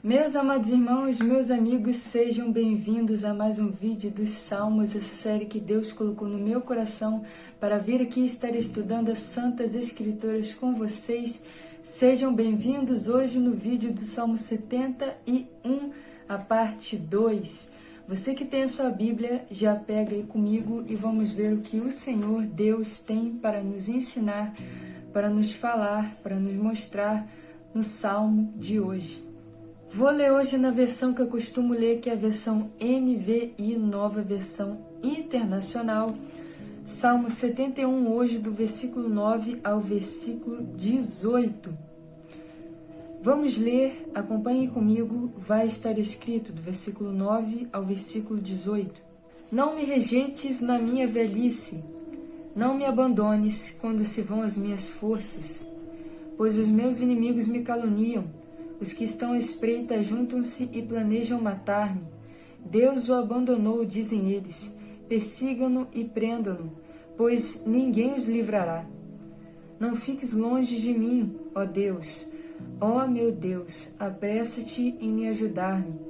Meus amados irmãos, meus amigos, sejam bem-vindos a mais um vídeo dos Salmos, essa série que Deus colocou no meu coração para vir aqui estar estudando as Santas Escrituras com vocês. Sejam bem-vindos hoje no vídeo do Salmo 71, a parte 2. Você que tem a sua Bíblia, já pega aí comigo e vamos ver o que o Senhor Deus tem para nos ensinar, para nos falar, para nos mostrar no Salmo de hoje. Vou ler hoje na versão que eu costumo ler, que é a versão NVI, Nova Versão Internacional. Salmo 71, hoje do versículo 9 ao versículo 18. Vamos ler, acompanhem comigo, vai estar escrito do versículo 9 ao versículo 18. Não me rejeites na minha velhice, não me abandones quando se vão as minhas forças, pois os meus inimigos me caluniam. Os que estão à espreita juntam-se e planejam matar-me. Deus o abandonou, dizem eles. Persigam-no e prendam-no, pois ninguém os livrará. Não fiques longe de mim, ó Deus. Ó meu Deus, apressa-te em me ajudar-me.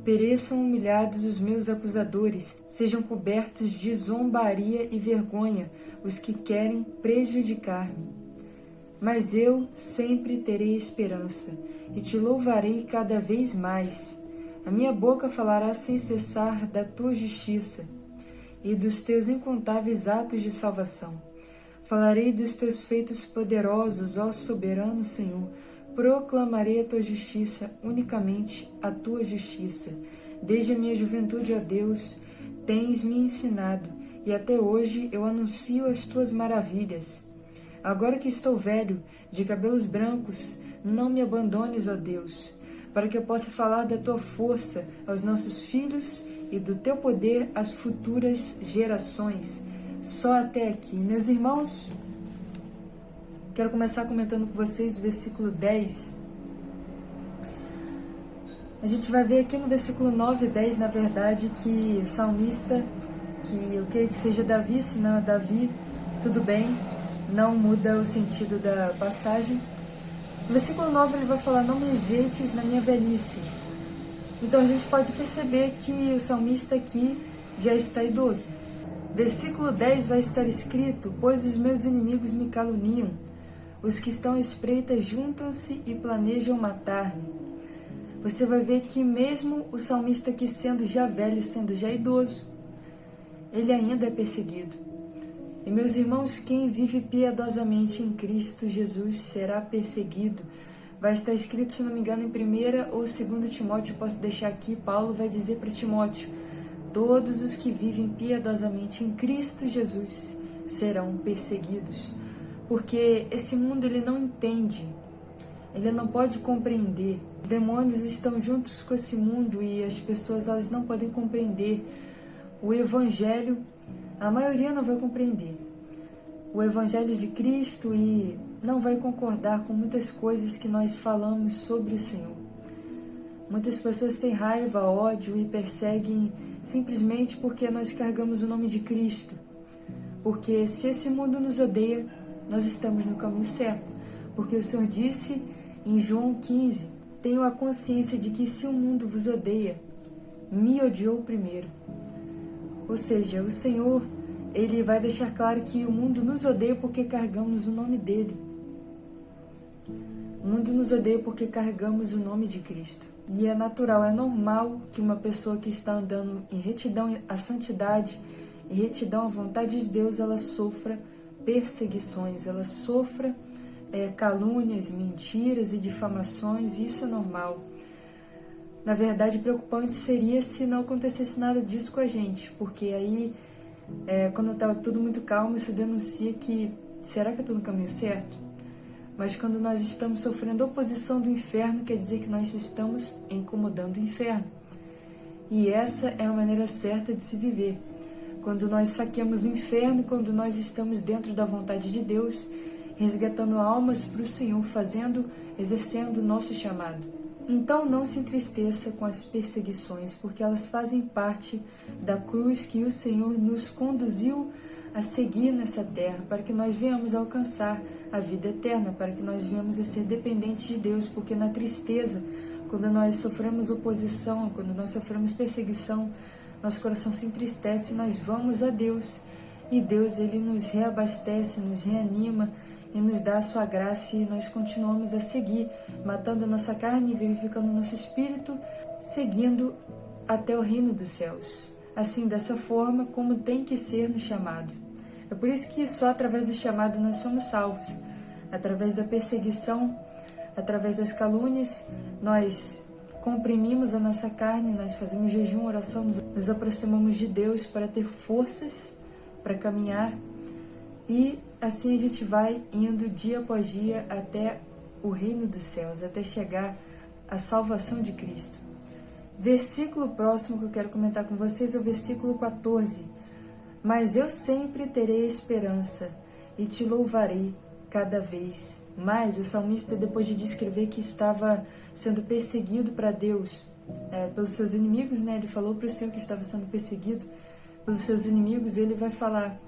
Pereçam humilhados os meus acusadores, sejam cobertos de zombaria e vergonha os que querem prejudicar-me. Mas eu sempre terei esperança, e te louvarei cada vez mais. A minha boca falará sem cessar da tua justiça e dos teus incontáveis atos de salvação. Falarei dos teus feitos poderosos, ó soberano Senhor. Proclamarei a tua justiça, unicamente a tua justiça. Desde a minha juventude, ó Deus, tens me ensinado, e até hoje eu anuncio as tuas maravilhas. Agora que estou velho, de cabelos brancos, não me abandones, ó Deus, para que eu possa falar da tua força aos nossos filhos e do teu poder às futuras gerações. Só até aqui. Meus irmãos, quero começar comentando com vocês o versículo 10. A gente vai ver aqui no versículo 9 e 10, na verdade, que o salmista, que eu creio que seja Davi, se não é Davi, tudo bem, não muda o sentido da passagem. No versículo 9 ele vai falar, não me rejeites na minha velhice. Então a gente pode perceber que o salmista aqui já está idoso. Versículo 10 vai estar escrito, pois os meus inimigos me caluniam, os que estão à espreita juntam-se e planejam matar-me. Você vai ver que mesmo o salmista aqui sendo já velho, sendo já idoso, ele ainda é perseguido. E meus irmãos, quem vive piedosamente em Cristo Jesus será perseguido. Vai estar escrito, se não me engano, em 1 ou 2 Timóteo, eu posso deixar aqui, Paulo vai dizer para Timóteo, todos os que vivem piedosamente em Cristo Jesus serão perseguidos. Porque esse mundo ele não entende, ele não pode compreender. Os demônios estão juntos com esse mundo e as pessoas elas não podem compreender o Evangelho. A maioria não vai compreender o Evangelho de Cristo e não vai concordar com muitas coisas que nós falamos sobre o Senhor. Muitas pessoas têm raiva, ódio e perseguem simplesmente porque nós carregamos o nome de Cristo. Porque se esse mundo nos odeia, nós estamos no caminho certo. Porque o Senhor disse em João 15, tenho a consciência de que se o mundo vos odeia, me odiou primeiro. Ou seja, o Senhor, Ele vai deixar claro que o mundo nos odeia porque carregamos o nome dEle. O mundo nos odeia porque carregamos o nome de Cristo. E é natural, é normal que uma pessoa que está andando em retidão à santidade, em retidão à vontade de Deus, ela sofra perseguições, ela sofra calúnias, mentiras e difamações, isso é normal. Na verdade, preocupante seria se não acontecesse nada disso com a gente, porque aí, quando está tudo muito calmo, isso denuncia que, será que eu estou no caminho certo? Mas quando nós estamos sofrendo oposição do inferno, quer dizer que nós estamos incomodando o inferno. E essa é a maneira certa de se viver. Quando nós saqueamos o inferno, quando nós estamos dentro da vontade de Deus, resgatando almas para o Senhor, exercendo o nosso chamado. Então não se entristeça com as perseguições, porque elas fazem parte da cruz que o Senhor nos conduziu a seguir nessa terra, para que nós venhamos alcançar a vida eterna, para que nós venhamos a ser dependentes de Deus, porque na tristeza, quando nós sofremos oposição, quando nós sofremos perseguição, nosso coração se entristece, nós vamos a Deus. E Deus, Ele nos reabastece, nos reanima e nos dá a sua graça, e nós continuamos a seguir, matando a nossa carne, vivificando o nosso espírito, seguindo até o reino dos céus. Assim, dessa forma, como tem que ser no chamado. É por isso que só através do chamado nós somos salvos. Através da perseguição, através das calúnias, nós comprimimos a nossa carne, nós fazemos jejum, oração, nos aproximamos de Deus para ter forças para caminhar, e assim a gente vai indo dia após dia até o reino dos céus, até chegar à salvação de Cristo. Versículo próximo que eu quero comentar com vocês é o versículo 14. Mas eu sempre terei esperança e te louvarei cada vez mais. O salmista, depois de descrever que estava sendo perseguido para Deus, pelos seus inimigos, né? Ele falou para o Senhor que estava sendo perseguido pelos seus inimigos. Ele vai falar,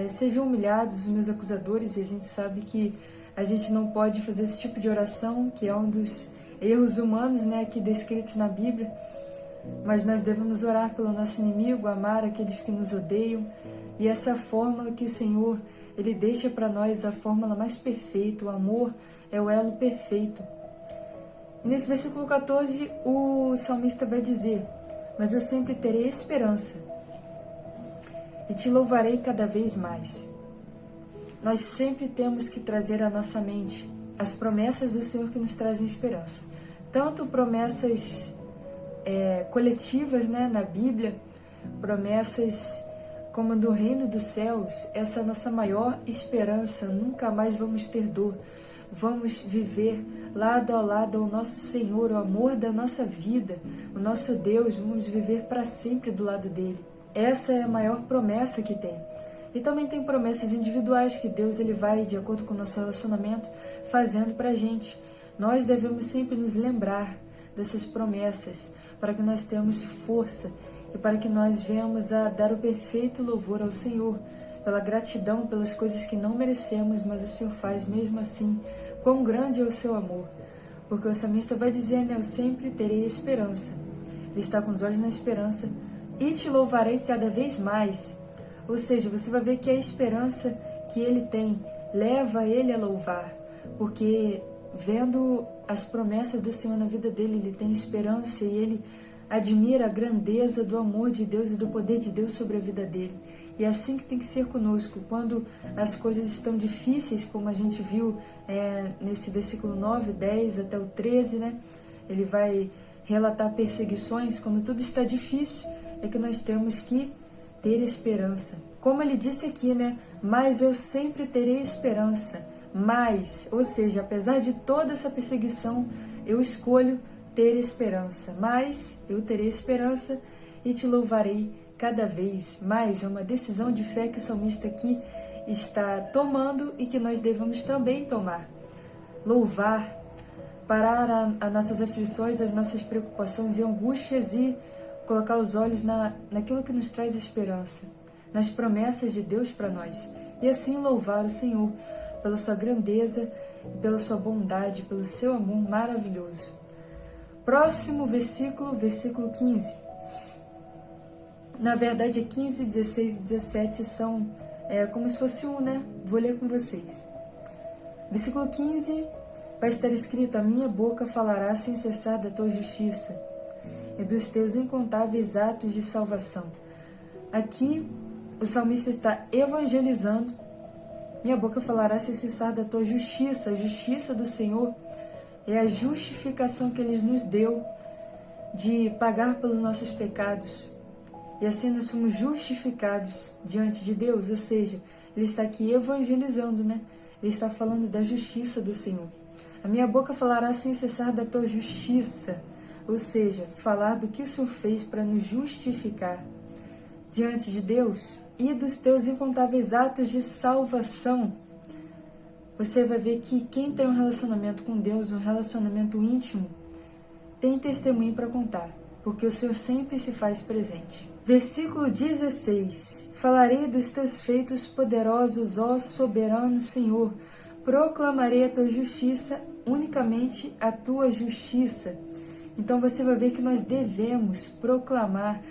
sejam humilhados os meus acusadores. E a gente sabe que a gente não pode fazer esse tipo de oração, que é um dos erros humanos, né, aqui descritos na Bíblia. Mas nós devemos orar pelo nosso inimigo, amar aqueles que nos odeiam. E essa fórmula que o Senhor, Ele deixa para nós, a fórmula mais perfeita. O amor é o elo perfeito. E nesse versículo 14, o salmista vai dizer, mas eu sempre terei esperança e te louvarei cada vez mais. Nós sempre temos que trazer à nossa mente as promessas do Senhor que nos trazem esperança. Tanto promessas coletivas, né, na Bíblia, promessas como do reino dos céus. Essa é a nossa maior esperança. Nunca mais vamos ter dor. Vamos viver lado a lado ao nosso Senhor, o amor da nossa vida, o nosso Deus. Vamos viver para sempre do lado dele. Essa é a maior promessa que tem. E também tem promessas individuais que Deus, Ele vai, de acordo com o nosso relacionamento, fazendo para a gente. Nós devemos sempre nos lembrar dessas promessas, para que nós tenhamos força e para que nós venhamos a dar o perfeito louvor ao Senhor, pela gratidão, pelas coisas que não merecemos, mas o Senhor faz mesmo assim. Quão grande é o seu amor! Porque o salmista vai dizer, né, eu sempre terei esperança. Ele está com os olhos na esperança. E te louvarei cada vez mais. Ou seja, você vai ver que a esperança que ele tem leva ele a louvar, porque vendo as promessas do Senhor na vida dele, ele tem esperança e ele admira a grandeza do amor de Deus e do poder de Deus sobre a vida dele. E é assim que tem que ser conosco, quando as coisas estão difíceis, como a gente viu nesse versículo 9, 10 até o 13, né? Ele vai relatar perseguições. Quando tudo está difícil, é que nós temos que ter esperança. Como ele disse aqui, né? Mas eu sempre terei esperança. Mas, ou seja, apesar de toda essa perseguição, eu escolho ter esperança. Mas eu terei esperança e te louvarei cada vez mais. É uma decisão de fé que o salmista aqui está tomando e que nós devemos também tomar. Louvar, parar as nossas aflições, as nossas preocupações e angústias e colocar os olhos naquilo que nos traz esperança, nas promessas de Deus para nós. E assim louvar o Senhor pela sua grandeza, pela sua bondade, pelo seu amor maravilhoso. Próximo versículo, versículo 15. Na verdade, 15, 16 e 17 são como se fosse um, né? Vou ler com vocês. Versículo 15 vai estar escrito: a minha boca falará sem cessar da tua justiça e dos teus incontáveis atos de salvação. Aqui, o salmista está evangelizando. Minha boca falará sem cessar da tua justiça. A justiça do Senhor é a justificação que Ele nos deu de pagar pelos nossos pecados. E assim nós somos justificados diante de Deus. Ou seja, Ele está aqui evangelizando, né? Ele está falando da justiça do Senhor. A minha boca falará sem cessar da tua justiça. Ou seja, falar do que o Senhor fez para nos justificar diante de Deus e dos teus incontáveis atos de salvação. Você vai ver que quem tem um relacionamento com Deus, um relacionamento íntimo, tem testemunho para contar, porque o Senhor sempre se faz presente. Versículo 16. Falarei dos teus feitos poderosos, ó soberano Senhor. Proclamarei a tua justiça, unicamente a tua justiça. Então você vai ver que nós devemos proclamar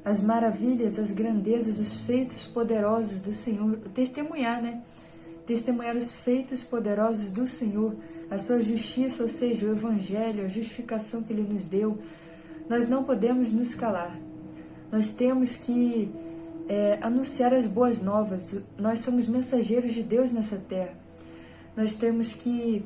as maravilhas, as grandezas, os feitos poderosos do Senhor, testemunhar, né? Testemunhar os feitos poderosos do Senhor, a sua justiça, ou seja, o Evangelho, a justificação que Ele nos deu. Nós não podemos nos calar. Nós temos que anunciar as boas novas. Nós somos mensageiros de Deus nessa terra. Nós temos que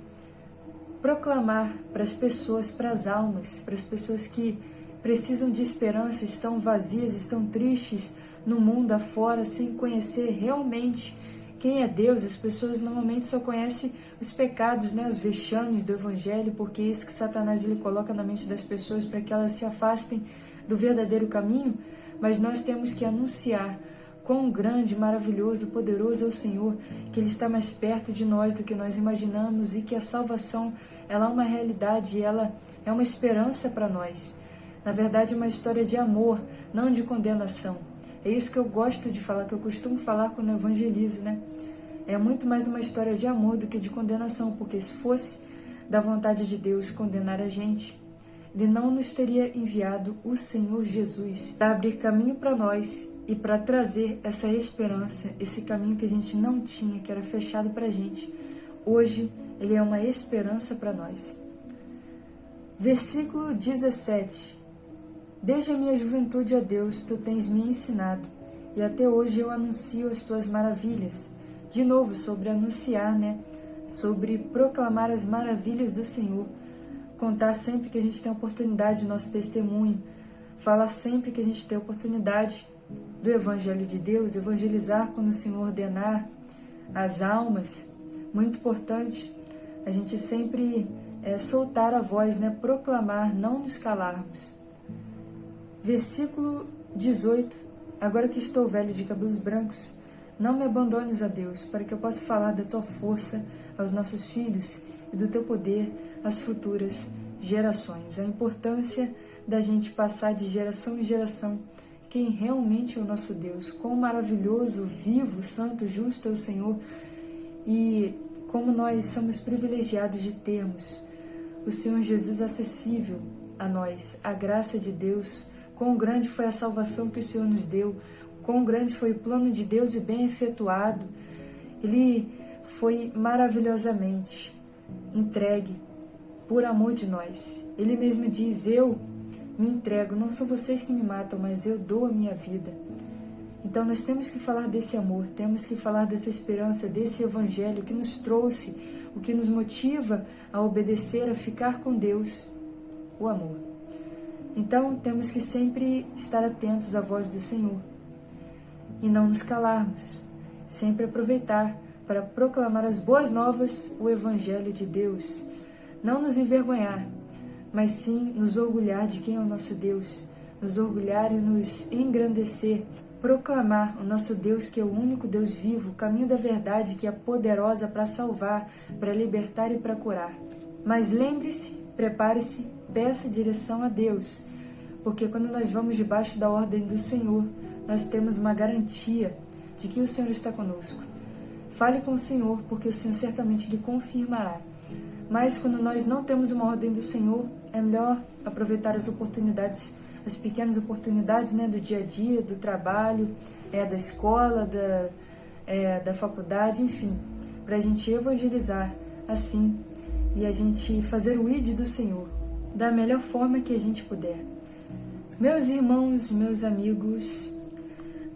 proclamar para as pessoas, para as almas, para as pessoas que precisam de esperança, estão vazias, estão tristes no mundo afora, sem conhecer realmente quem é Deus. As pessoas normalmente só conhecem os pecados, né, os vexames do Evangelho, porque é isso que Satanás ele coloca na mente das pessoas para que elas se afastem do verdadeiro caminho. Mas nós temos que anunciar quão grande, maravilhoso, poderoso é o Senhor, que Ele está mais perto de nós do que nós imaginamos e que a salvação ela é uma realidade, ela é uma esperança para nós. Na verdade, é uma história de amor, não de condenação. É isso que eu gosto de falar, que eu costumo falar quando eu evangelizo, né? É muito mais uma história de amor do que de condenação, porque se fosse da vontade de Deus condenar a gente, Ele não nos teria enviado o Senhor Jesus para abrir caminho para nós e para trazer essa esperança, esse caminho que a gente não tinha, que era fechado para a gente. Hoje, Ele é uma esperança para nós. Versículo 17. Desde a minha juventude, ó Deus, Tu tens me ensinado, e até hoje eu anuncio as Tuas maravilhas. De novo, sobre anunciar, né? Sobre proclamar as maravilhas do Senhor. Contar sempre que a gente tem oportunidade do nosso testemunho. Falar sempre que a gente tem oportunidade do Evangelho de Deus. Evangelizar quando o Senhor ordenar as almas. Muito importante a gente sempre soltar a voz, né? Proclamar, não nos calarmos. Versículo 18. Agora que estou velho de cabelos brancos, não me abandones, ó Deus, para que eu possa falar da Tua força aos nossos filhos e do Teu poder às futuras gerações. A importância da gente passar de geração em geração quem realmente é o nosso Deus, quão maravilhoso, vivo, santo, justo é o Senhor, e como nós somos privilegiados de termos o Senhor Jesus acessível a nós, a graça de Deus. Quão grande foi a salvação que o Senhor nos deu, quão grande foi o plano de Deus e bem efetuado. Ele foi maravilhosamente entregue por amor de nós. Ele mesmo diz: eu me entrego, não são vocês que me matam, mas eu dou a minha vida. Então nós temos que falar desse amor, temos que falar dessa esperança, desse Evangelho que nos trouxe, o que nos motiva a obedecer, a ficar com Deus, o amor. Então, temos que sempre estar atentos à voz do Senhor e não nos calarmos, sempre aproveitar para proclamar as boas novas, o Evangelho de Deus. Não nos envergonhar, mas sim nos orgulhar de quem é o nosso Deus, nos orgulhar e nos engrandecer, proclamar o nosso Deus, que é o único Deus vivo, o caminho da verdade, que é poderosa para salvar, para libertar e para curar. Mas lembre-se, prepare-se, peça direção a Deus, porque quando nós vamos debaixo da ordem do Senhor, nós temos uma garantia de que o Senhor está conosco. Fale com o Senhor, porque o Senhor certamente lhe confirmará. Mas quando nós não temos uma ordem do Senhor, é melhor aproveitar as oportunidades, as pequenas oportunidades, né, do dia a dia, do trabalho, da escola, da faculdade, enfim, para a gente evangelizar assim e a gente fazer o ID do Senhor da melhor forma que a gente puder. Meus irmãos, meus amigos,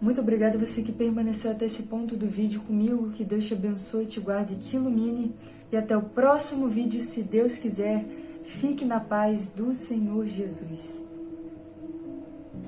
muito obrigada a você que permaneceu até esse ponto do vídeo comigo. Que Deus te abençoe, te guarde, te ilumine. E até o próximo vídeo, se Deus quiser. Fique na paz do Senhor Jesus.